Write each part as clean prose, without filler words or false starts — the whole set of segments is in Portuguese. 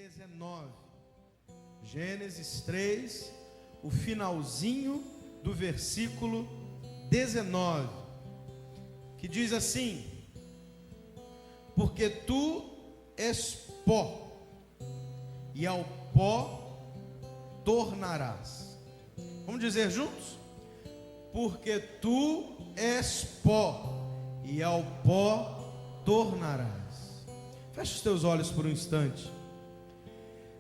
19. Gênesis 3, o finalzinho do versículo 19, que diz assim: porque tu és pó, e ao pó tornarás. Vamos dizer juntos? Porque tu és pó, e ao pó tornarás. Feche os teus olhos por um instante.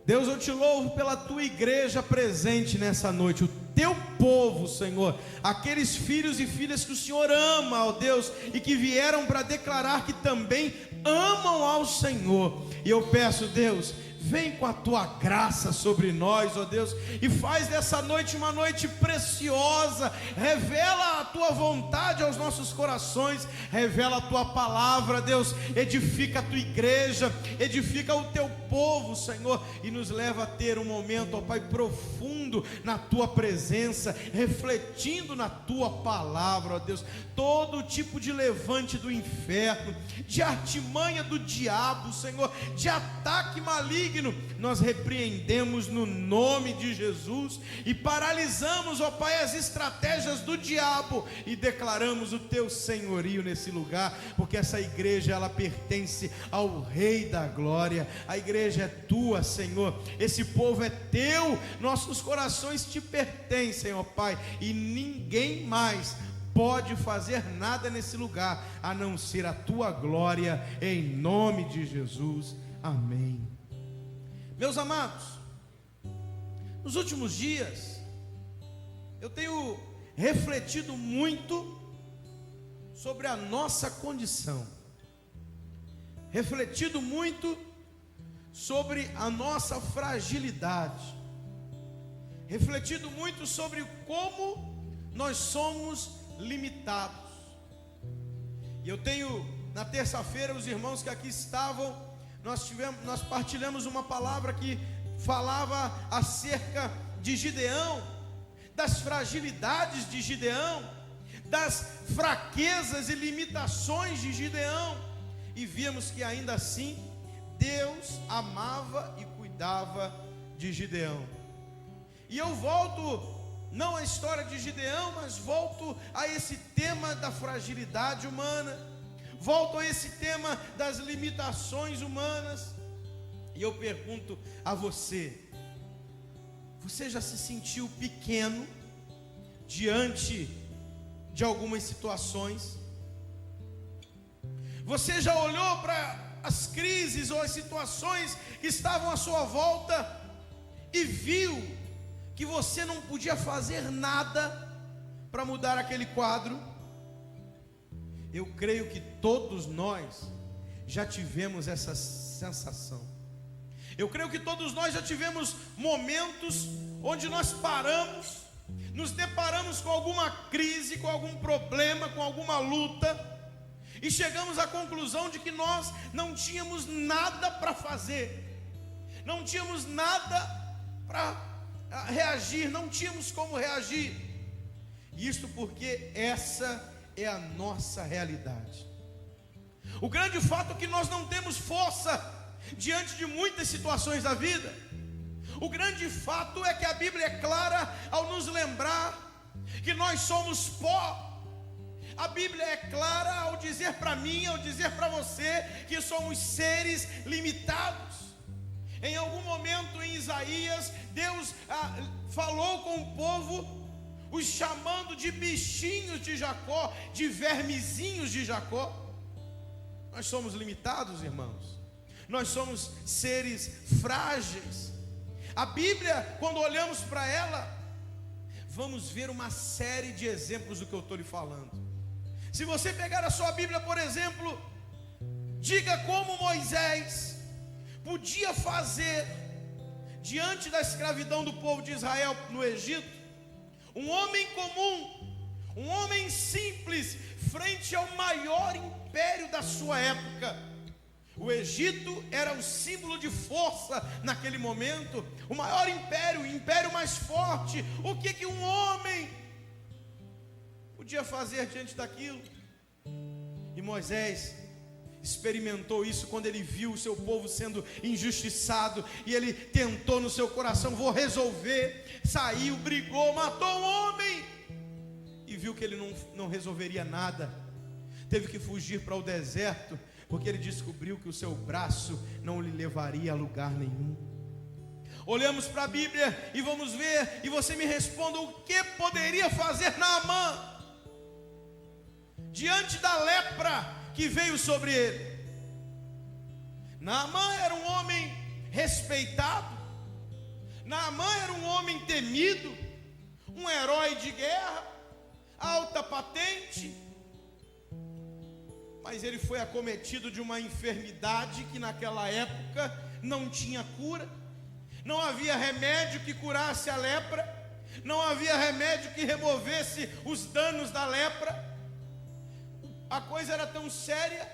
Deus, eu te louvo pela tua igreja presente nessa noite, o teu povo, Senhor, aqueles filhos e filhas que o Senhor ama, ó Deus, e que vieram para declarar que também amam ao Senhor. E eu peço, Deus, vem com a tua graça sobre nós, ó Deus, e faz dessa noite uma noite preciosa. Revela a tua vontade aos nossos corações, revela a tua palavra, Deus. Edifica a tua igreja, edifica o teu povo, Senhor, e nos leva a ter um momento, ó Pai, profundo na tua presença, refletindo na tua palavra, ó Deus. Todo tipo de levante do inferno, de artimanha do diabo, Senhor, de ataque maligno, nós repreendemos no nome de Jesus e paralisamos, ó Pai, as estratégias do diabo e declaramos o teu senhorio nesse lugar, porque essa igreja, ela pertence ao Rei da Glória. A igreja é tua, Senhor, esse povo é teu, nossos corações te pertencem, ó Pai, e ninguém mais pode fazer nada nesse lugar a não ser a tua glória, em nome de Jesus, amém. Meus amados, nos últimos dias eu tenho refletido muito sobre a nossa condição, refletido muito sobre a nossa fragilidade, refletido muito sobre como nós somos limitados. E eu tenho, na terça-feira, os irmãos que aqui estavam, nós partilhamos uma palavra que falava acerca de Gideão, das fragilidades de Gideão, das fraquezas e limitações de Gideão, e víamos que ainda assim Deus amava e cuidava de Gideão. E eu volto, não à história de Gideão, mas volto a esse tema da fragilidade humana, volto a esse tema das limitações humanas, e eu pergunto a você: você já se sentiu pequeno diante de algumas situações? Você já olhou para as crises ou as situações que estavam à sua volta e viu que você não podia fazer nada para mudar aquele quadro? Eu creio que todos nós já tivemos essa sensação. Eu creio que todos nós já tivemos momentos onde nós paramos, nos deparamos com alguma crise, com algum problema, com alguma luta, e chegamos à conclusão de que nós não tínhamos nada para fazer, não tínhamos nada para reagir, não tínhamos como reagir. Isso porque essa é a nossa realidade. O grande fato é que nós não temos força diante de muitas situações da vida. O grande fato é que a Bíblia é clara ao nos lembrar que nós somos pó. A Bíblia é clara ao dizer para mim, ao dizer para você, que somos seres limitados. Em algum momento em Isaías, Deus falou com o povo, os chamando de bichinhos de Jacó, de vermezinhos de Jacó. Nós somos limitados, irmãos. Nós somos seres frágeis. A Bíblia, quando olhamos para ela, vamos ver uma série de exemplos do que eu estou lhe falando. Se você pegar a sua Bíblia, por exemplo, diga como Moisés podia fazer diante da escravidão do povo de Israel no Egito. Um homem comum, um homem simples, frente ao maior império da sua época. O Egito era o símbolo de força naquele momento, o maior império, o império mais forte. O que um homem podia fazer diante daquilo? E Moisés, experimentou isso quando ele viu o seu povo sendo injustiçado, e ele tentou no seu coração: vou resolver. Saiu, brigou, matou um homem, e viu que ele não resolveria nada. Teve que fugir para o deserto, porque ele descobriu que o seu braço não lhe levaria a lugar nenhum. Olhamos para a Bíblia e vamos ver, e você me responda: o que poderia fazer Naamã diante da lepra que veio sobre ele? Naamã era um homem respeitado, Naamã era um homem temido, um herói de guerra, alta patente, mas ele foi acometido de uma enfermidade que naquela época não tinha cura. Não havia remédio que curasse a lepra, não havia remédio que removesse os danos da lepra. A coisa era tão séria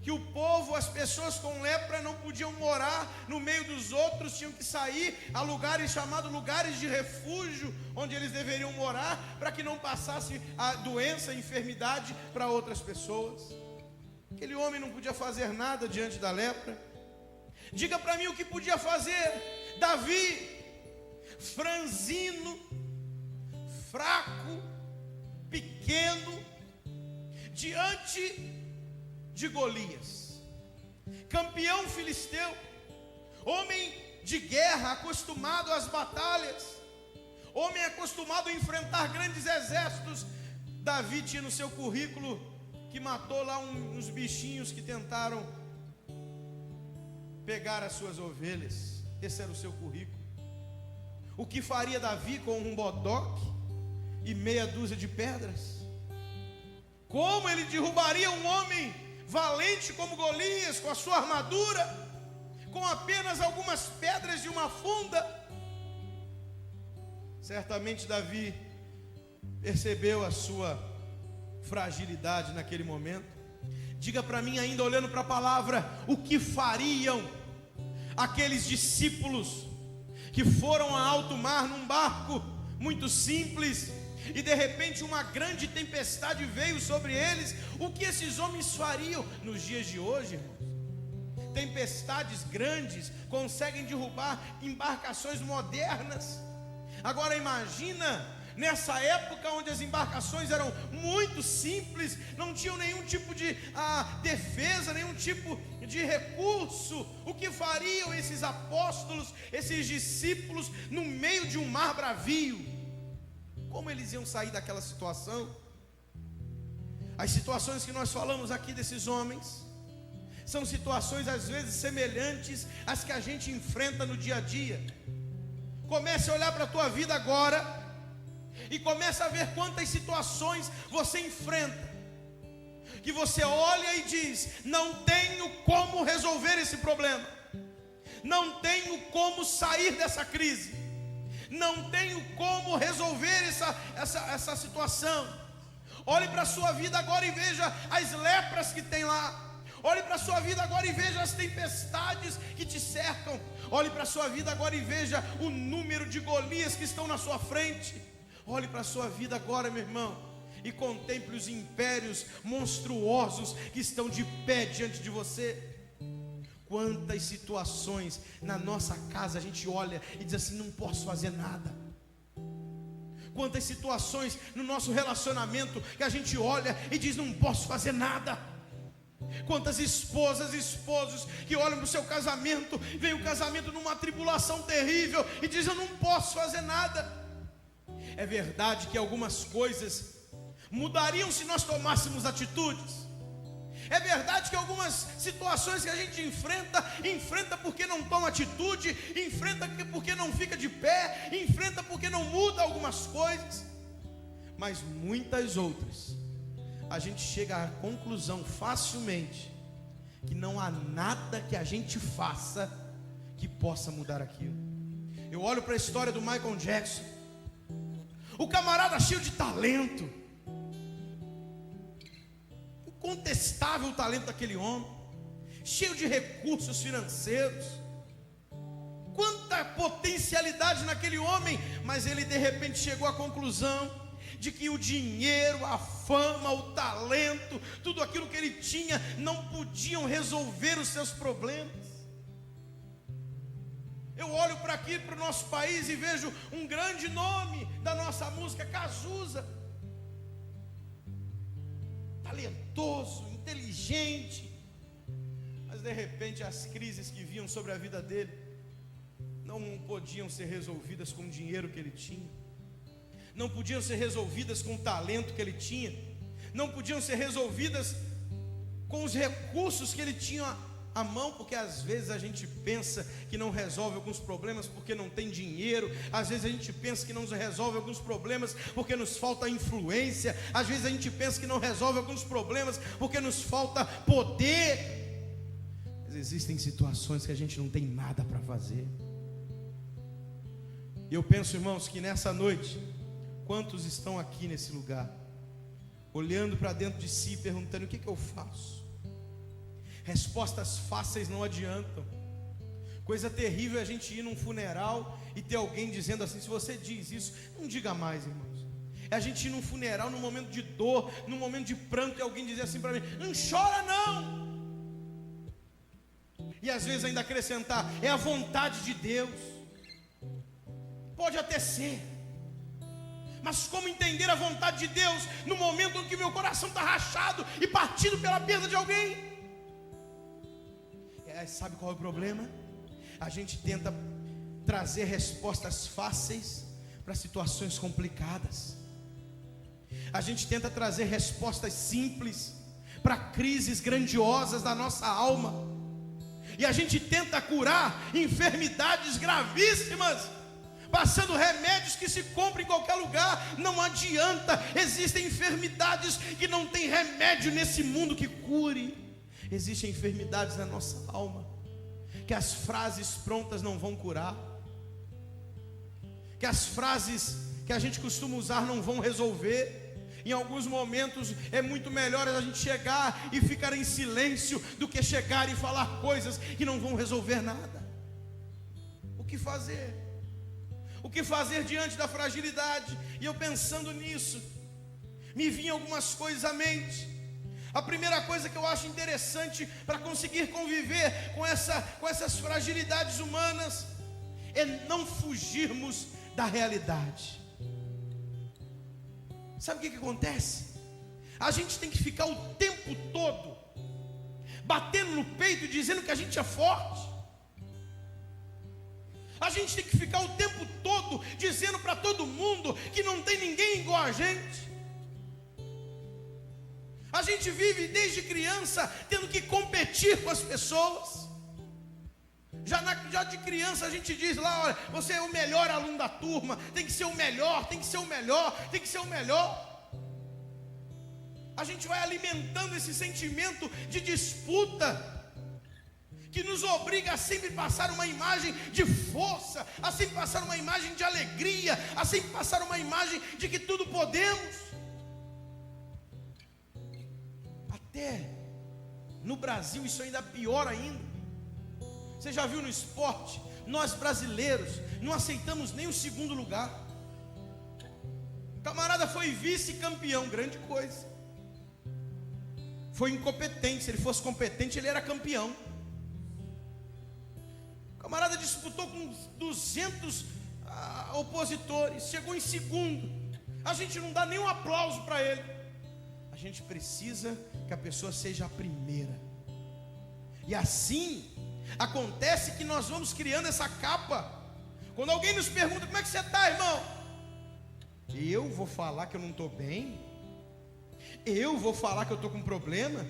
que o povo, as pessoas com lepra, não podiam morar no meio dos outros, tinham que sair a lugares chamados lugares de refúgio, onde eles deveriam morar, para que não passasse a doença, a enfermidade para outras pessoas. Aquele homem não podia fazer nada diante da lepra. Diga para mim o que podia fazer Davi, franzino, fraco, pequeno, diante de Golias, campeão filisteu, homem de guerra, acostumado às batalhas, homem acostumado a enfrentar grandes exércitos. Davi tinha no seu currículo que matou lá uns bichinhos que tentaram pegar as suas ovelhas. Esse era o seu currículo. O que faria Davi com um bodoque e meia dúzia de pedras? Como ele derrubaria um homem valente como Golias, com a sua armadura, com apenas algumas pedras de uma funda? Certamente Davi percebeu a sua fragilidade naquele momento. Diga para mim, ainda olhando para a palavra, o que fariam aqueles discípulos que foram a alto mar num barco muito simples, e de repente uma grande tempestade veio sobre eles? O que esses homens fariam nos dias de hoje, irmãos? Tempestades grandes conseguem derrubar embarcações modernas. Agora imagina nessa época onde as embarcações eram muito simples, não tinham nenhum tipo de defesa, nenhum tipo de recurso. O que fariam esses apóstolos, esses discípulos, no meio de um mar bravio? Como eles iam sair daquela situação? As situações que nós falamos aqui desses homens são situações às vezes semelhantes às que a gente enfrenta no dia a dia. Comece a olhar para a tua vida agora e comece a ver quantas situações você enfrenta, que você olha e diz: não tenho como resolver esse problema, não tenho como sair dessa crise, não tenho como resolver essa situação. Olhe para a sua vida agora e veja as lepras que tem lá. Olhe para a sua vida agora e veja as tempestades que te cercam. Olhe para a sua vida agora e veja o número de Golias que estão na sua frente. Olhe para a sua vida agora, meu irmão, e contemple os impérios monstruosos que estão de pé diante de você. Quantas situações na nossa casa a gente olha e diz assim: não posso fazer nada. Quantas situações no nosso relacionamento que a gente olha e diz: não posso fazer nada. Quantas esposas e esposos que olham para o seu casamento, vem o casamento numa tribulação terrível e diz: eu não posso fazer nada. É verdade que algumas coisas mudariam se nós tomássemos atitudes. É verdade que algumas situações que a gente enfrenta porque não toma atitude, enfrenta porque não fica de pé, enfrenta porque não muda algumas coisas. Mas muitas outras, a gente chega à conclusão facilmente que não há nada que a gente faça que possa mudar aquilo. Eu olho para a história do Michael Jackson, o camarada cheio de talento, incontestável o talento daquele homem, cheio de recursos financeiros, quanta potencialidade naquele homem, mas ele de repente chegou à conclusão de que o dinheiro, a fama, o talento, tudo aquilo que ele tinha, não podiam resolver os seus problemas. Eu olho para aqui, para o nosso país, e vejo um grande nome da nossa música, Cazuza. Talentoso, inteligente. Mas de repente as crises que vinham sobre a vida dele não podiam ser resolvidas com o dinheiro que ele tinha, não podiam ser resolvidas com o talento que ele tinha, não podiam ser resolvidas com os recursos que ele tinha à mão, porque às vezes a gente pensa que não resolve alguns problemas porque não tem dinheiro, às vezes a gente pensa que não resolve alguns problemas porque nos falta influência, às vezes a gente pensa que não resolve alguns problemas porque nos falta poder, mas existem situações que a gente não tem nada para fazer. E eu penso, irmãos, que nessa noite, quantos estão aqui nesse lugar, olhando para dentro de si, perguntando: o que eu faço? Respostas fáceis não adiantam. Coisa terrível é a gente ir num funeral e ter alguém dizendo assim: se você diz isso, não diga mais, irmãos. É a gente ir num funeral, num momento de dor, num momento de pranto, e alguém dizer assim para mim: não chora não. E às vezes ainda acrescentar: é a vontade de Deus. Pode até ser, mas como entender a vontade de Deus no momento em que meu coração está rachado e partido pela perda de alguém? Sabe qual é o problema? A gente tenta trazer respostas fáceis para situações complicadas. A gente tenta trazer respostas simples para crises grandiosas da nossa alma. E a gente tenta curar enfermidades gravíssimas passando remédios que se compram em qualquer lugar. Não adianta. Existem enfermidades que não tem remédio nesse mundo que cure. Existem enfermidades na nossa alma que as frases prontas não vão curar, que as frases que a gente costuma usar não vão resolver. Em alguns momentos é muito melhor a gente chegar e ficar em silêncio do que chegar e falar coisas que não vão resolver nada. O que fazer? O que fazer diante da fragilidade? E eu pensando nisso, me vinham algumas coisas à mente. A primeira coisa que eu acho interessante para conseguir conviver com essas fragilidades humanas é não fugirmos da realidade. Sabe o que acontece? A gente tem que ficar o tempo todo batendo no peito e dizendo que a gente é forte. A gente tem que ficar o tempo todo dizendo para todo mundo que não tem ninguém igual a gente. A gente vive desde criança tendo que competir com as pessoas. Já de criança a gente diz lá: olha, você é o melhor aluno da turma, tem que ser o melhor, tem que ser o melhor, tem que ser o melhor. A gente vai alimentando esse sentimento de disputa, que nos obriga a sempre passar uma imagem de força, a sempre passar uma imagem de alegria, a sempre passar uma imagem de que tudo podemos. Até no Brasil isso ainda é pior ainda. Você já viu no esporte? Nós brasileiros não aceitamos nem o segundo lugar. O camarada foi vice-campeão, grande coisa. Foi incompetente. Se ele fosse competente, ele era campeão. O camarada disputou com 200 opositores, chegou em segundo. A gente não dá nenhum aplauso para ele. A gente precisa que a pessoa seja a primeira. E assim acontece que nós vamos criando essa capa. Quando alguém nos pergunta: como é que você está, irmão? Eu vou falar que eu não estou bem? Eu vou falar que eu estou com problema?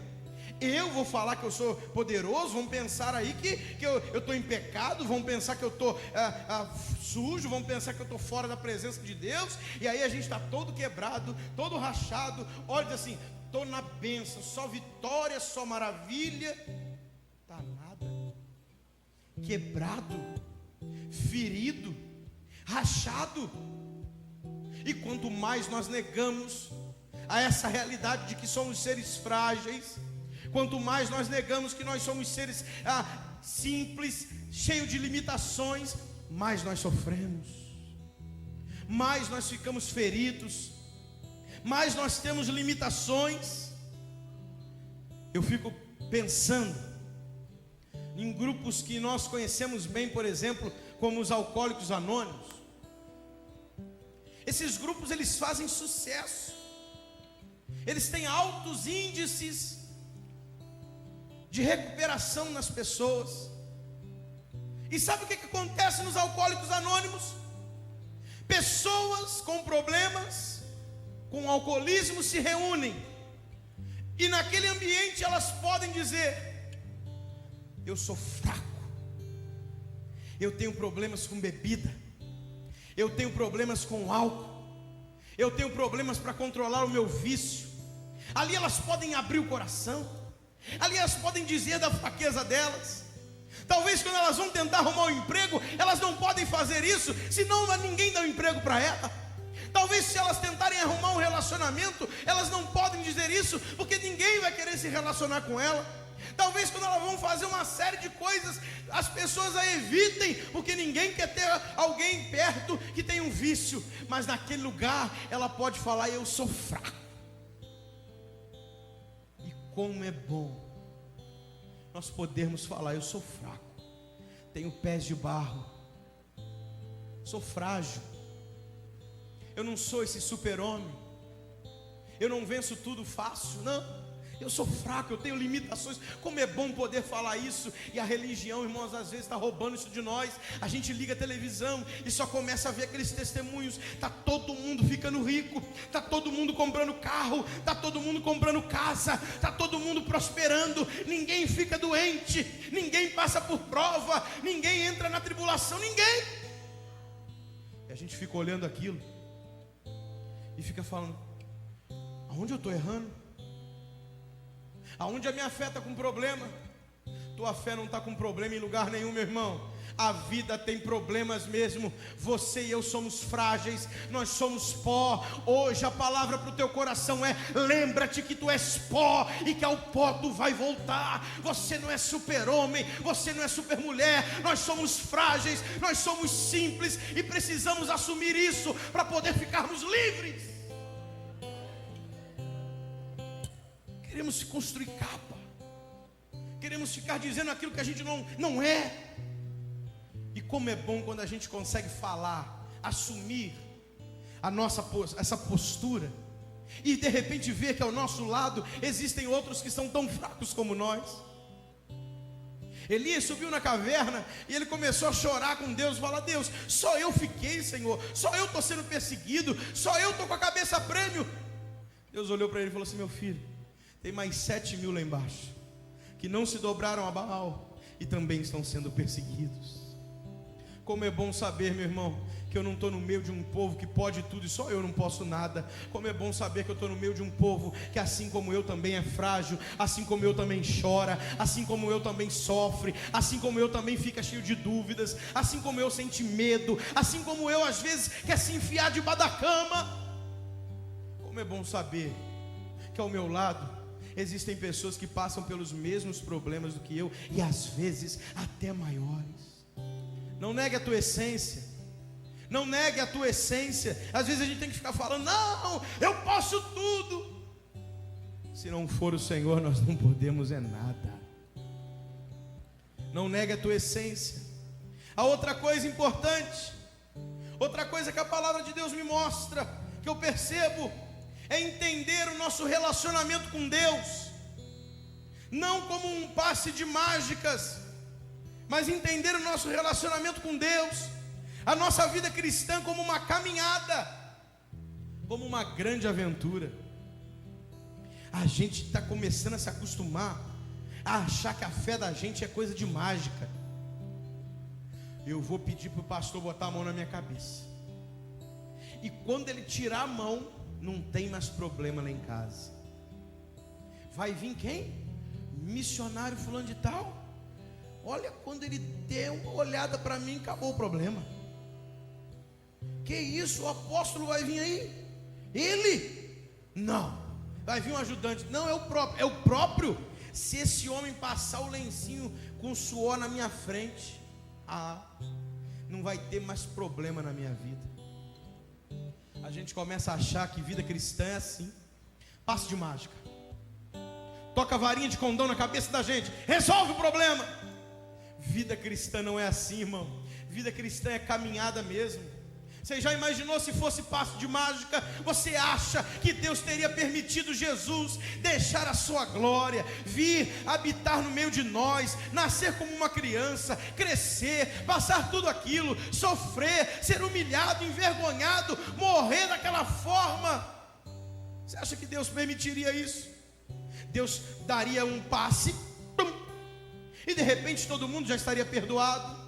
Eu vou falar que eu sou poderoso? Vão pensar aí que eu estou em pecado? Vão pensar que eu estou sujo? Vão pensar que eu estou fora da presença de Deus? E aí a gente está todo quebrado, todo rachado. Olha assim: estou na bênção, só vitória, só maravilha. Está nada. Quebrado, ferido, rachado. E quanto mais nós negamos a essa realidade de que somos seres frágeis, quanto mais nós negamos que nós somos seres simples, cheios de limitações, mais nós sofremos, mais nós ficamos feridos, mais nós temos limitações. Eu fico pensando em grupos que nós conhecemos bem, por exemplo, como os Alcoólicos Anônimos. Esses grupos, eles fazem sucesso, eles têm altos índices de recuperação nas pessoas. E sabe o que acontece nos Alcoólicos Anônimos? Pessoas com problemas, com alcoolismo, se reúnem, e naquele ambiente elas podem dizer: eu sou fraco, eu tenho problemas com bebida, eu tenho problemas com álcool, eu tenho problemas para controlar o meu vício. Ali elas podem abrir o coração, ali elas podem dizer da fraqueza delas. Talvez quando elas vão tentar arrumar um emprego, elas não podem fazer isso, senão ninguém dá um emprego para ela. Talvez se elas tentarem arrumar um relacionamento, elas não podem dizer isso, porque ninguém vai querer se relacionar com ela. Talvez quando elas vão fazer uma série de coisas, as pessoas a evitem, porque ninguém quer ter alguém perto que tem um vício. Mas naquele lugar, ela pode falar: eu sou fraco. E como é bom nós podermos falar: eu sou fraco, tenho pés de barro, sou frágil, eu não sou esse super-homem, eu não venço tudo fácil, não. Eu sou fraco, eu tenho limitações. Como é bom poder falar isso. E a religião, irmãos, às vezes está roubando isso de nós. A gente liga a televisão e só começa a ver aqueles testemunhos. Está todo mundo ficando rico, está todo mundo comprando carro, está todo mundo comprando casa, está todo mundo prosperando. Ninguém fica doente, ninguém passa por prova, ninguém entra na tribulação, ninguém. E a gente fica olhando aquilo e fica falando: aonde eu estou errando? Aonde a minha fé está com problema? Tua fé não está com problema em lugar nenhum, meu irmão. A vida tem problemas mesmo. Você e eu somos frágeis, nós somos pó. Hoje a palavra para o teu coração é: lembra-te que tu és pó e que ao pó tu vai voltar. Você não é super-homem, você não é super-mulher. Nós somos frágeis, nós somos simples e precisamos assumir isso para poder ficarmos livres. Queremos construir capa, queremos ficar dizendo aquilo que a gente não é. E como é bom quando a gente consegue falar, assumir essa postura, e de repente ver que ao nosso lado existem outros que são tão fracos como nós. Elias subiu na caverna e ele começou a chorar com Deus, falar: Deus, só eu fiquei, Senhor, só eu estou sendo perseguido, só eu estou com a cabeça a prêmio. Deus olhou para ele e falou assim: meu filho, tem mais 7.000 lá embaixo, que não se dobraram a Baal e também estão sendo perseguidos. Como é bom saber, meu irmão, que eu não estou no meio de um povo que pode tudo e só eu não posso nada. Como é bom saber que eu estou no meio de um povo que, assim como eu, também é frágil, assim como eu também chora, assim como eu também sofre, assim como eu também fica cheio de dúvidas, assim como eu sente medo, assim como eu às vezes quer se enfiar debaixo da cama. Como é bom saber que ao meu lado existem pessoas que passam pelos mesmos problemas do que eu, e às vezes até maiores. Não negue a tua essência, não negue a tua essência. Às vezes a gente tem que ficar falando: não, eu posso tudo. Se não for o Senhor, nós não podemos nada. Não negue a tua essência. A outra coisa importante, outra coisa que a palavra de Deus me mostra, que eu percebo, é entender o nosso relacionamento com Deus, não como um passe de mágicas, mas entender o nosso relacionamento com Deus, a nossa vida cristã como uma caminhada, como uma grande aventura. A gente está começando a se acostumar a achar que a fé da gente é coisa de mágica. Eu vou pedir para o pastor botar a mão na minha cabeça, e quando ele tirar a mão, não tem mais problema lá em casa. Vai vir quem? Missionário fulano de tal. Olha, quando ele der uma olhada para mim, acabou o problema. Que isso, o apóstolo vai vir aí? Ele? Não. Vai vir um ajudante? Não, é o próprio. É o próprio? Se esse homem passar o lencinho com suor na minha frente, não vai ter mais problema na minha vida. A gente começa a achar que vida cristã é assim, passe de mágica, toca a varinha de condão na cabeça da gente, resolve o problema. Vida cristã não é assim, irmão. Vida cristã é caminhada mesmo. Você já imaginou se fosse passo de mágica? Você acha que Deus teria permitido Jesus deixar a sua glória, vir habitar no meio de nós, nascer como uma criança, crescer, passar tudo aquilo, sofrer, ser humilhado, envergonhado, morrer daquela forma? Você acha que Deus permitiria isso? Deus daria um passe, e de repente todo mundo já estaria perdoado,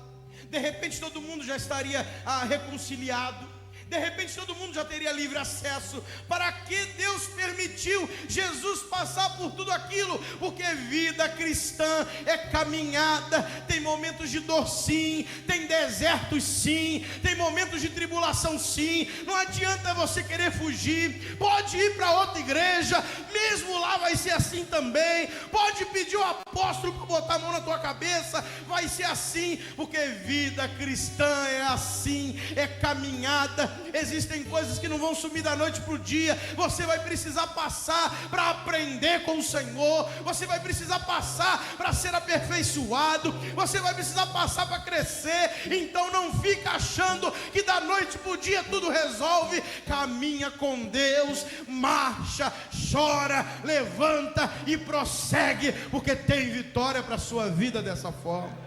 de repente todo mundo já estaria reconciliado, de repente todo mundo já teria livre acesso. Para que Deus permitiu Jesus passar por tudo aquilo? Porque vida cristã é caminhada. Tem momentos de dor sim, tem desertos sim, tem momentos de tribulação sim. Não adianta você querer fugir. Pode ir para outra igreja, mesmo lá vai ser assim também. Pode pedir o apóstolo para botar a mão na tua cabeça, vai ser assim. Porque vida cristã é assim, é caminhada. Existem coisas que não vão sumir da noite para o dia. Você vai precisar passar para aprender com o Senhor. Você vai precisar passar para ser aperfeiçoado. Você vai precisar passar para crescer. Então não fica achando que da noite para o dia tudo resolve. Caminha com Deus, marcha, chora, levanta e prossegue, porque tem vitória para a sua vida dessa forma.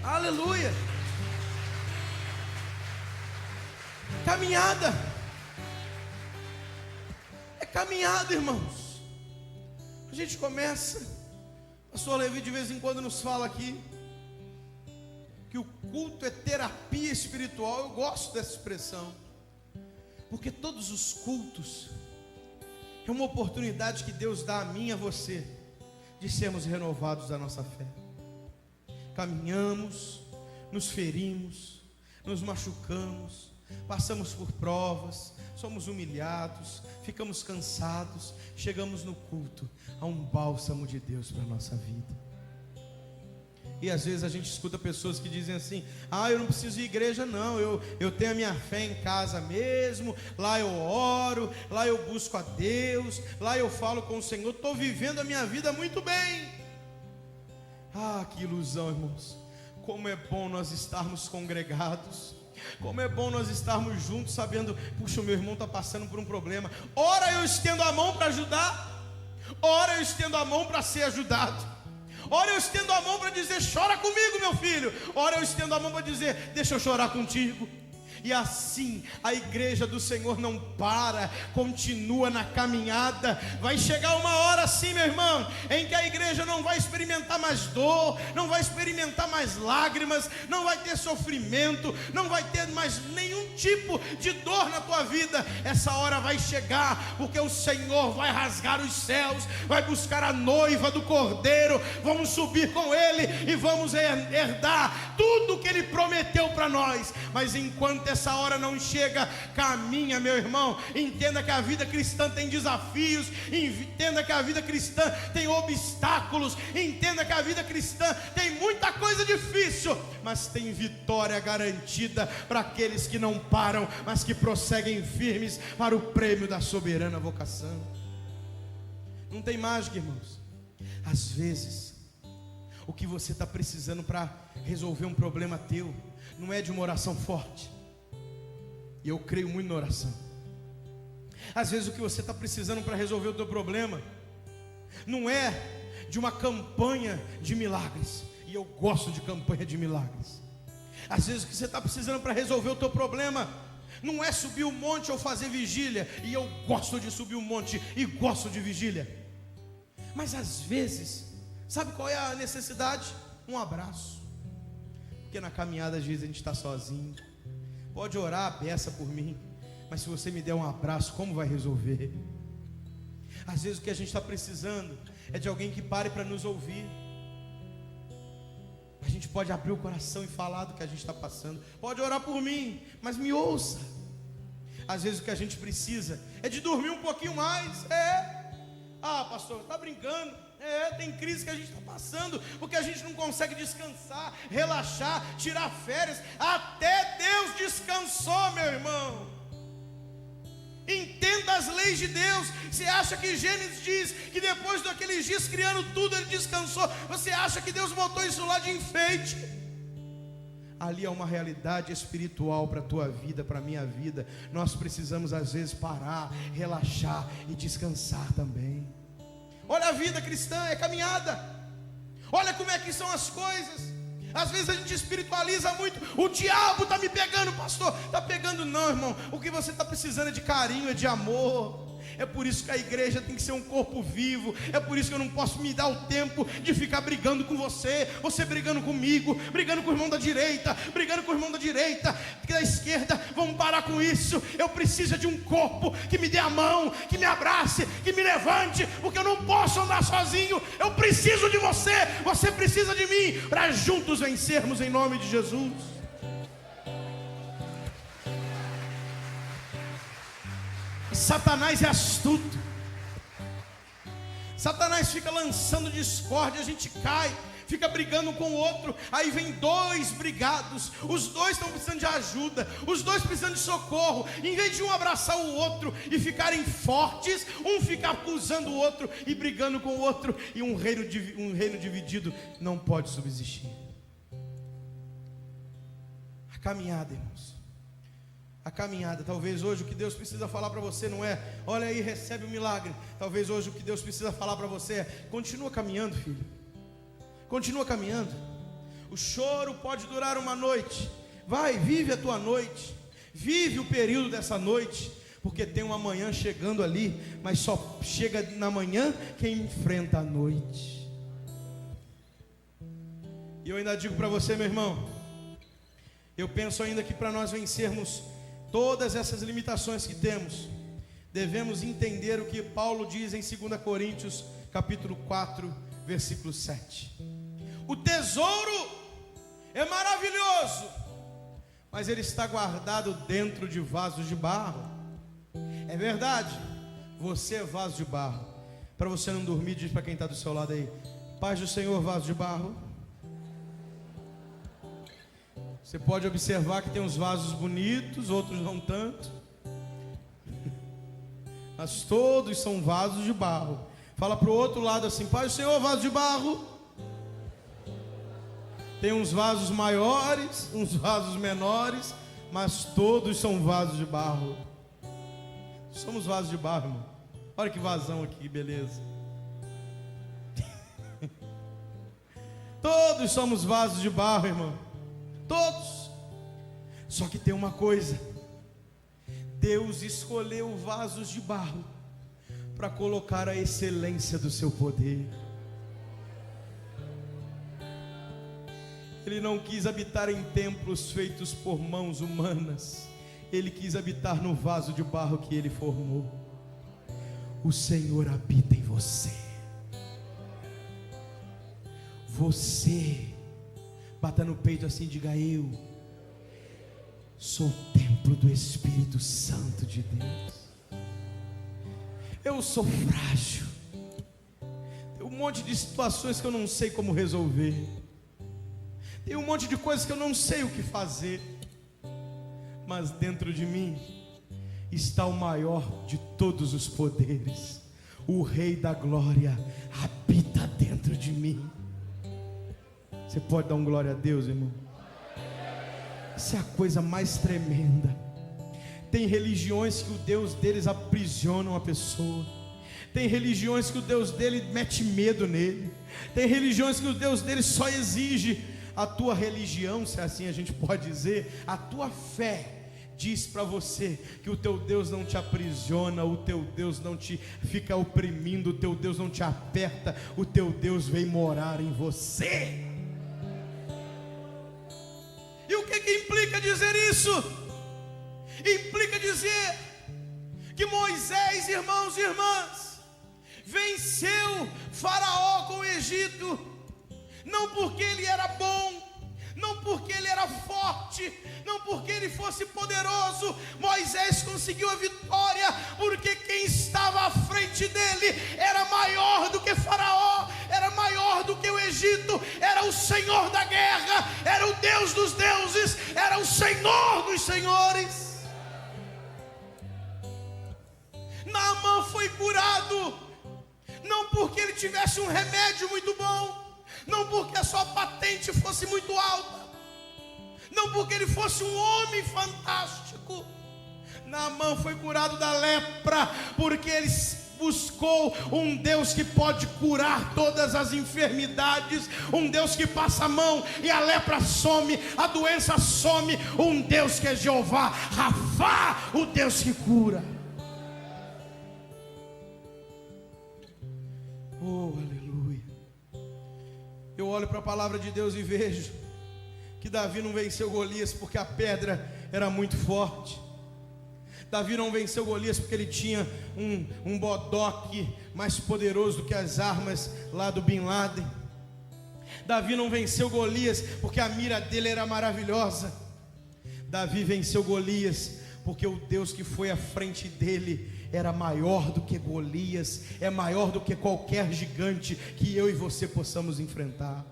Aleluia. Caminhada, é caminhada, irmãos. A gente começa, o pastor Levi de vez em quando nos fala aqui que o culto é terapia espiritual. Eu gosto dessa expressão, porque todos os cultos é uma oportunidade que Deus dá a mim e a você de sermos renovados da nossa fé. Caminhamos, nos ferimos, nos machucamos, passamos por provas, somos humilhados, ficamos cansados, chegamos no culto, há um bálsamo de Deus para a nossa vida. E às vezes a gente escuta pessoas que dizem assim: eu não preciso ir à igreja não, eu tenho a minha fé em casa mesmo, lá eu oro, lá eu busco a Deus, lá eu falo com o Senhor, estou vivendo a minha vida muito bem. Que ilusão, irmãos. Como é bom nós estarmos congregados, como é bom nós estarmos juntos, sabendo, puxa, o meu irmão está passando por um problema. Ora eu estendo a mão para ajudar, ora eu estendo a mão para ser ajudado, ora eu estendo a mão para dizer: chora comigo, meu filho. Ora eu estendo a mão para dizer: deixa eu chorar contigo. E assim a igreja do Senhor não para, continua na caminhada. Vai chegar uma hora assim, meu irmão, em que a igreja não vai experimentar mais dor, não vai experimentar mais lágrimas, não vai ter sofrimento, não vai ter mais nenhum tipo de dor na tua vida. Essa hora vai chegar, porque o Senhor vai rasgar os céus, vai buscar a noiva do Cordeiro, vamos subir com Ele e vamos herdar tudo que Ele prometeu para nós. Mas enquanto essa hora não chega, caminha, meu irmão. Entenda que a vida cristã tem desafios, entenda que a vida cristã tem obstáculos, entenda que a vida cristã tem muita coisa difícil, mas tem vitória garantida para aqueles que não param, mas que prosseguem firmes para o prêmio da soberana vocação. Não tem mágica, irmãos. Às vezes o que você está precisando para resolver um problema teu não é de uma oração forte. E eu creio muito na oração. Às vezes o que você está precisando para resolver o teu problema não é de uma campanha de milagres. E eu gosto de campanha de milagres. Às vezes o que você está precisando para resolver o teu problema não é subir o monte ou fazer vigília. E eu gosto de subir o monte e gosto de vigília. Mas às vezes, sabe qual é a necessidade? Um abraço. Porque na caminhada às vezes a gente está sozinho. Pode orar, peça por mim, mas se você me der um abraço, como vai resolver? Às vezes o que a gente está precisando é de alguém que pare para nos ouvir. A gente pode abrir o coração e falar do que a gente está passando. Pode orar por mim, mas me ouça. Às vezes o que a gente precisa é de dormir um pouquinho mais. Pastor, está brincando? Tem crise que a gente está passando, porque a gente não consegue descansar, relaxar, tirar férias. Até Deus descansou, meu irmão. Entenda as leis de Deus. Você acha que Gênesis diz que depois daqueles dias criando tudo ele descansou? Você acha que Deus botou isso lá de enfeite? Ali é uma realidade espiritual para a tua vida, para a minha vida. Nós precisamos às vezes parar, relaxar e descansar também. Olha, a vida cristã é caminhada. Olha como é que são as coisas. Às vezes a gente espiritualiza muito. O diabo está me pegando, pastor. Está pegando não, irmão. O que você está precisando é de carinho, é de amor. É por isso que a igreja tem que ser um corpo vivo. É por isso que eu não posso me dar o tempo de ficar brigando com você, você brigando comigo, brigando com o irmão da direita, brigando com o irmão da direita, da esquerda. Vamos parar com isso. Eu preciso de um corpo que me dê a mão, que me abrace, que me levante, porque eu não posso andar sozinho. Eu preciso de você, você precisa de mim, para juntos vencermos em nome de Jesus. Satanás é astuto. Satanás fica lançando discórdia, a gente cai, fica brigando um com o outro. Aí vem dois brigados, os dois estão precisando de ajuda, os dois precisando de socorro. Em vez de um abraçar o outro e ficarem fortes, um fica acusando o outro e brigando com o outro. E um reino dividido não pode subsistir. A caminhada, irmãos, a caminhada. Talvez hoje o que Deus precisa falar para você não é: olha aí, recebe o milagre. Talvez hoje o que Deus precisa falar para você é: continua caminhando, filho. Continua caminhando. O choro pode durar uma noite. Vai, vive a tua noite. Vive o período dessa noite. Porque tem uma manhã chegando ali. Mas só chega na manhã quem enfrenta a noite. E eu ainda digo para você, meu irmão, eu penso ainda que para nós vencermos todas essas limitações que temos, devemos entender o que Paulo diz em 2 Coríntios capítulo 4, versículo 7. O tesouro é maravilhoso, mas ele está guardado dentro de vasos de barro. É verdade, você é vaso de barro. Para você não dormir, diz para quem está do seu lado aí: paz do Senhor, vaso de barro. Você pode observar que tem uns vasos bonitos, outros não tanto, mas todos são vasos de barro. Fala para o outro lado assim: paz do Senhor, vaso de barro. Tem uns vasos maiores, uns vasos menores, mas todos são vasos de barro. Somos vasos de barro, irmão. Olha que vazão aqui, beleza. Todos somos vasos de barro, irmão. Todos. Só que tem uma coisa: Deus escolheu vasos de barro para colocar a excelência do seu poder. Ele não quis habitar em templos feitos por mãos humanas. Ele quis habitar no vaso de barro que Ele formou. O Senhor habita em você. Você, bata no peito assim, diga: eu sou o templo do Espírito Santo de Deus. Eu sou frágil. Tem um monte de situações que eu não sei como resolver. Tem um monte de coisas que eu não sei o que fazer. Mas dentro de mim está o maior de todos os poderes. O Rei da Glória habita dentro de mim. Você pode dar um glória a Deus, irmão? Isso é a coisa mais tremenda. Tem religiões que o Deus deles aprisiona a pessoa. Tem religiões que o Deus dele mete medo nele. Tem religiões que o Deus dele só exige. A tua religião, se assim a gente pode dizer, a tua fé diz para você que o teu Deus não te aprisiona, o teu Deus não te fica oprimindo, o teu Deus não te aperta, o teu Deus vem morar em você. E o que implica dizer isso? Implica dizer que Moisés, irmãos e irmãs, venceu Faraó com o Egito, não porque ele era bom, não porque ele era forte, não porque ele fosse poderoso. Moisés conseguiu a vitória porque quem estava à frente dele era maior do que Faraó, era maior do que o Egito, era o Senhor da guerra, era o Deus dos deuses, era o Senhor dos senhores. Naamã foi curado, não porque ele tivesse um remédio muito bom, não porque a sua patente fosse muito alta, não porque ele fosse um homem fantástico. Naamã foi curado da lepra porque ele buscou um Deus que pode curar todas as enfermidades, um Deus que passa a mão e a lepra some, a doença some, um Deus que é Jeová Rafá, o Deus que cura. Oh, aleluia. Eu olho para a palavra de Deus e vejo que Davi não venceu Golias porque a pedra era muito forte. Davi não venceu Golias porque ele tinha um bodoque mais poderoso do que as armas lá do Bin Laden. Davi não venceu Golias porque a mira dele era maravilhosa. Davi venceu Golias porque o Deus que foi à frente dele era maior do que Golias, é maior do que qualquer gigante que eu e você possamos enfrentar.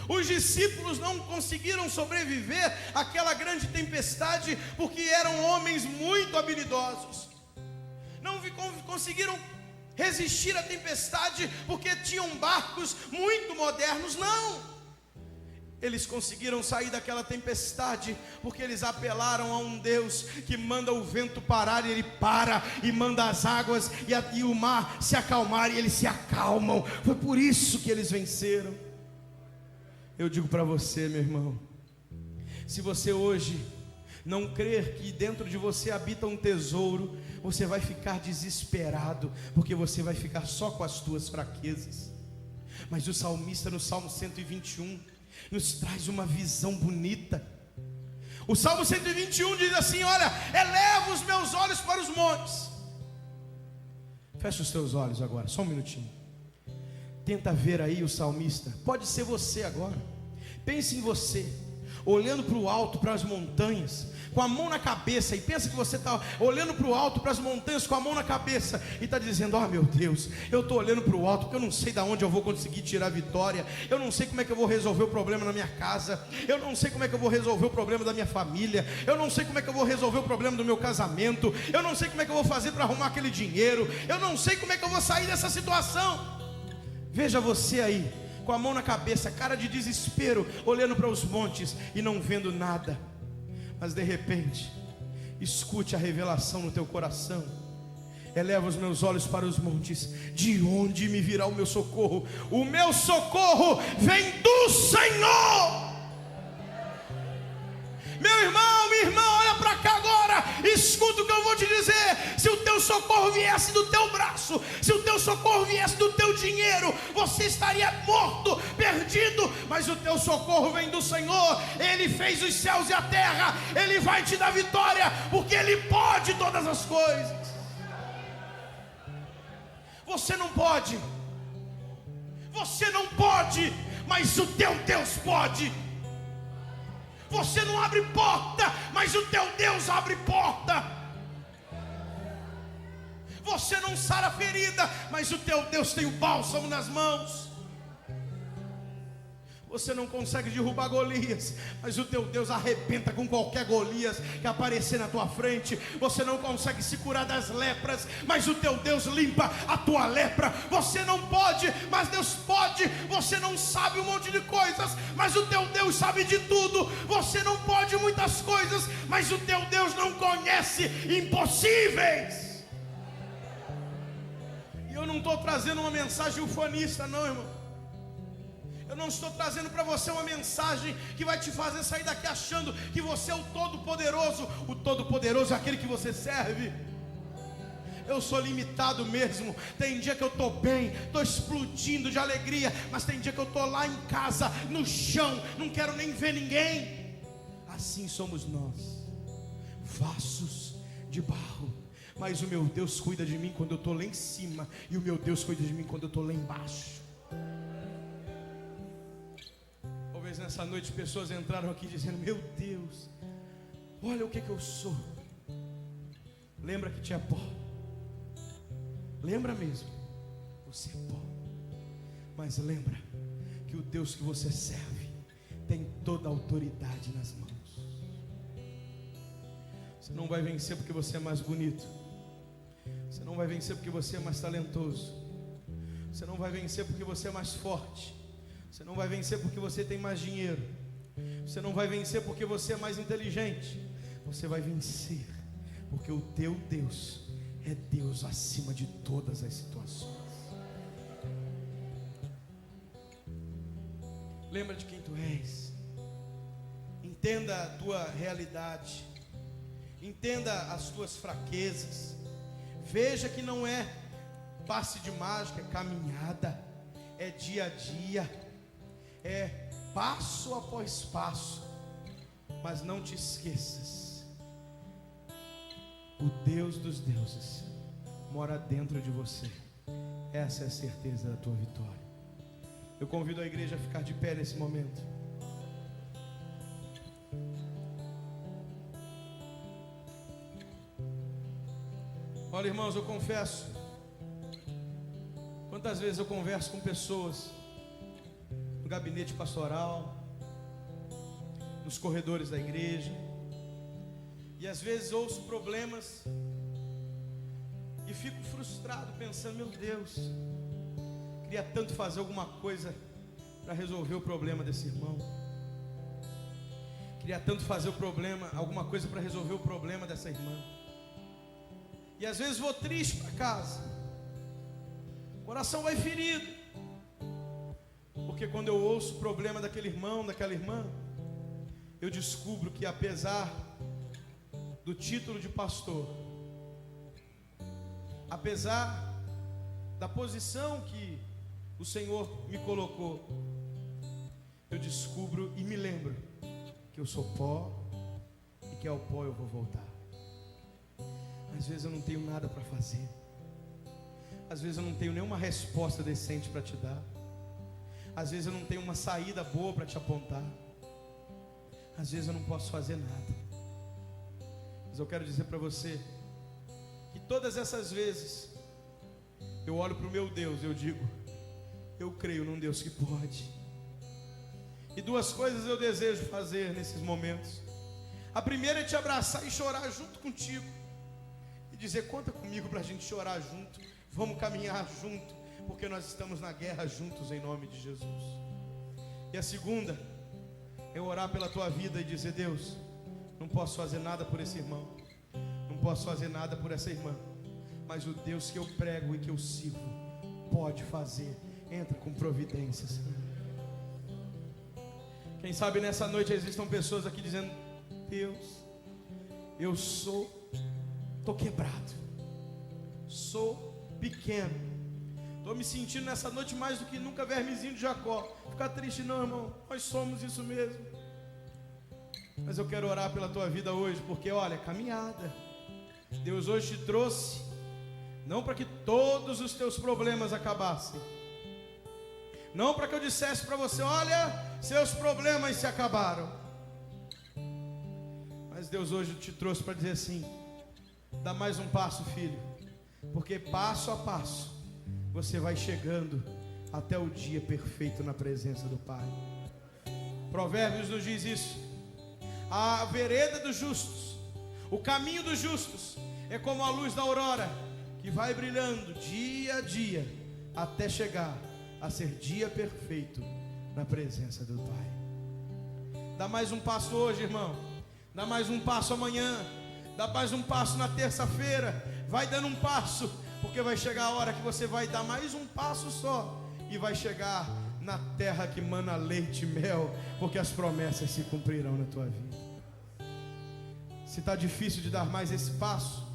Os discípulos não conseguiram sobreviver àquela grande tempestade porque eram homens muito habilidosos. Não conseguiram resistir à tempestade porque tinham barcos muito modernos, não. Eles conseguiram sair daquela tempestade porque eles apelaram a um Deus que manda o vento parar e ele para, e manda as águas e o mar se acalmar e eles se acalmam. Foi por isso que eles venceram. Eu digo para você, meu irmão, se você hoje não crer que dentro de você habita um tesouro, você vai ficar desesperado, porque você vai ficar só com as tuas fraquezas. Mas o salmista no Salmo 121 nos traz uma visão bonita. O Salmo 121 diz assim: olha, eleva os meus olhos para os montes. Fecha os teus olhos agora, só um minutinho. Tenta ver aí o salmista. Pode ser você agora. Pense em você, olhando para o alto, para as montanhas, com a mão na cabeça. E pensa que você está olhando para o alto, para as montanhas, com a mão na cabeça, e está dizendo: oh meu Deus, eu estou olhando para o alto porque eu não sei de onde eu vou conseguir tirar a vitória. Eu não sei como é que eu vou resolver o problema na minha casa. Eu não sei como é que eu vou resolver o problema da minha família. Eu não sei como é que eu vou resolver o problema do meu casamento. Eu não sei como é que eu vou fazer para arrumar aquele dinheiro. Eu não sei como é que eu vou sair dessa situação. Veja você aí, com a mão na cabeça, cara de desespero, olhando para os montes e não vendo nada. Mas de repente, escute a revelação no teu coração. Eleva os meus olhos para os montes. De onde me virá o meu socorro? O meu socorro vem do Senhor. Meu irmão, minha irmã, olha para cá agora. Escuta o que eu vou te dizer. Se o teu socorro viesse do teu braço, se o teu socorro viesse do teu dinheiro, você estaria morto, perdido. Mas o teu socorro vem do Senhor. Ele fez os céus e a terra. Ele vai te dar vitória, porque Ele pode todas as coisas. Você não pode, mas o teu Deus pode. Você não abre porta, mas o teu Deus abre porta. Você não sara ferida, mas o teu Deus tem o bálsamo nas mãos. Você não consegue derrubar Golias, mas o teu Deus arrebenta com qualquer Golias que aparecer na tua frente. Você não consegue se curar das lepras, mas o teu Deus limpa a tua lepra. Você não pode, mas Deus pode. Você não sabe um monte de coisas, mas o teu Deus sabe de tudo. Você não pode muitas coisas, mas o teu Deus não conhece impossíveis. E eu não estou trazendo uma mensagem ufanista, não, irmão. Eu não estou trazendo para você uma mensagem que vai te fazer sair daqui achando que você é o Todo-Poderoso. O Todo-Poderoso é aquele que você serve. Eu sou limitado mesmo. Tem dia que eu estou bem, estou explodindo de alegria, mas tem dia que eu estou lá em casa, no chão, não quero nem ver ninguém. Assim somos nós, vasos de barro. Mas o meu Deus cuida de mim quando eu estou lá em cima, e o meu Deus cuida de mim quando eu estou lá embaixo. Talvez nessa noite pessoas entraram aqui dizendo: meu Deus, olha o que eu sou. Lembra que tinha pó. Lembra mesmo, você é pó. Mas lembra que o Deus que você serve tem toda a autoridade nas mãos. Você não vai vencer porque você é mais bonito. não vai vencer porque você é mais talentoso. Você não vai vencer porque você é mais forte. Você não vai vencer porque você tem mais dinheiro. Você não vai vencer porque você é mais inteligente. Você vai vencer porque o teu Deus é Deus acima de todas as situações. Lembra de quem tu és. Entenda a tua realidade. Entenda as tuas fraquezas. Veja que não é passe de mágica, é caminhada, é dia a dia, é passo após passo. Mas não te esqueças, o Deus dos deuses mora dentro de você. Essa é a certeza da tua vitória. Eu convido a igreja a ficar de pé nesse momento. Olha, irmãos, eu confesso, quantas vezes eu converso com pessoas no gabinete pastoral, nos corredores da igreja, e às vezes ouço problemas e fico frustrado pensando, meu Deus, queria tanto fazer alguma coisa para resolver o problema desse irmão. Queria tanto fazer alguma coisa para resolver o problema dessa irmã. E às vezes vou triste para casa, o coração vai ferido, porque quando eu ouço o problema daquele irmão, daquela irmã, eu descubro que apesar do título de pastor, apesar da posição que o Senhor me colocou, eu descubro e me lembro que eu sou pó e que ao pó eu vou voltar. Às vezes eu não tenho nada para fazer. Às vezes eu não tenho nenhuma resposta decente para te dar. Às vezes eu não tenho uma saída boa para te apontar. Às vezes eu não posso fazer nada. Mas eu quero dizer para você que todas essas vezes eu olho para o meu Deus e eu digo, eu creio num Deus que pode. E duas coisas eu desejo fazer nesses momentos. A primeira é te abraçar e chorar junto contigo. E dizer, conta comigo para a gente chorar junto. Vamos caminhar junto, porque nós estamos na guerra juntos em nome de Jesus. E a segunda é orar pela tua vida e dizer, Deus, não posso fazer nada por esse irmão, não posso fazer nada por essa irmã, mas o Deus que eu prego e que eu sirvo pode fazer. Entra com providências. Quem sabe nessa noite existam pessoas aqui dizendo, Deus, eu estou quebrado, sou pequeno, estou me sentindo nessa noite mais do que nunca vermezinho de Jacó. Fica triste não, irmão, nós somos isso mesmo. Mas eu quero orar pela tua vida hoje, porque olha, caminhada. Deus hoje te trouxe não para que todos os teus problemas acabassem, não para que eu dissesse para você, olha, seus problemas se acabaram. Mas Deus hoje te trouxe para dizer assim, dá mais um passo, filho, porque passo a passo você vai chegando até o dia perfeito na presença do Pai. Provérbios nos diz isso. A vereda dos justos, o caminho dos justos é como a luz da aurora, que vai brilhando dia a dia até chegar a ser dia perfeito na presença do Pai. Dá mais um passo hoje, irmão. Dá mais um passo amanhã. Dá mais um passo na terça-feira. Vai dando um passo, porque vai chegar a hora que você vai dar mais um passo só e vai chegar na terra que mana leite e mel, porque as promessas se cumprirão na tua vida. Se está difícil de dar mais esse passo,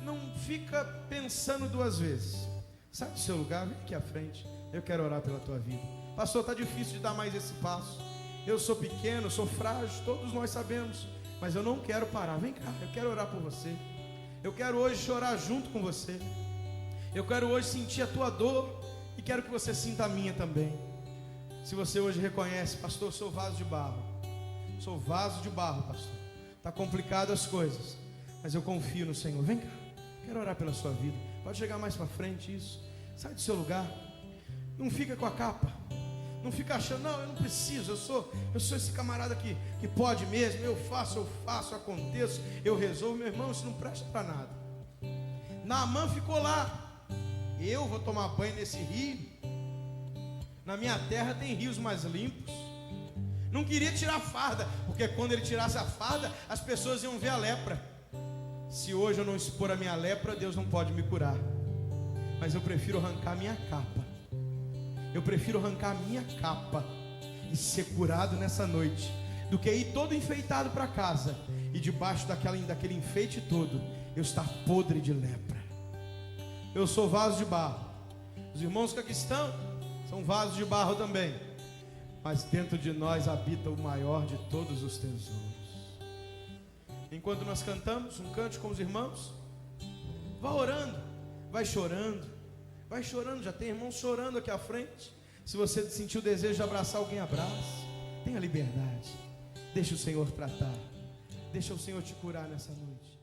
não fica pensando duas vezes. Sai do seu lugar, vem aqui à frente. Eu quero orar pela tua vida. Pastor, está difícil de dar mais esse passo. Eu sou pequeno, sou frágil, todos nós sabemos, mas eu não quero parar. Vem cá, eu quero orar por você. Eu quero hoje chorar junto com você. Eu quero hoje sentir a tua dor e quero que você sinta a minha também. Se você hoje reconhece, pastor, eu sou vaso de barro. Sou vaso de barro, pastor. Está complicado as coisas, mas eu confio no Senhor. Vem cá, quero orar pela sua vida. Pode chegar mais para frente, isso. Sai do seu lugar. Não fica com a capa. Não fica achando, não, eu não preciso, eu sou esse camarada que pode mesmo, eu faço, aconteço, eu resolvo. Meu irmão, isso não presta para nada. Naamã ficou lá. Eu vou tomar banho nesse rio? Na minha terra tem rios mais limpos. Não queria tirar a farda, porque quando ele tirasse a farda, as pessoas iam ver a lepra. Se hoje eu não expor a minha lepra, Deus não pode me curar. Mas eu prefiro arrancar minha capa. Eu prefiro arrancar minha capa e ser curado nessa noite, do que ir todo enfeitado para casa e debaixo daquele enfeite todo eu estar podre de lepra. Eu sou vaso de barro. Os irmãos que aqui estão são vasos de barro também, mas dentro de nós habita o maior de todos os tesouros. Enquanto nós cantamos um canto com os irmãos, vá orando, vai chorando, já tem irmãos chorando aqui à frente. Se você sentiu o desejo de abraçar alguém, abraça, tenha liberdade, deixa o Senhor tratar, deixa o Senhor te curar nessa noite.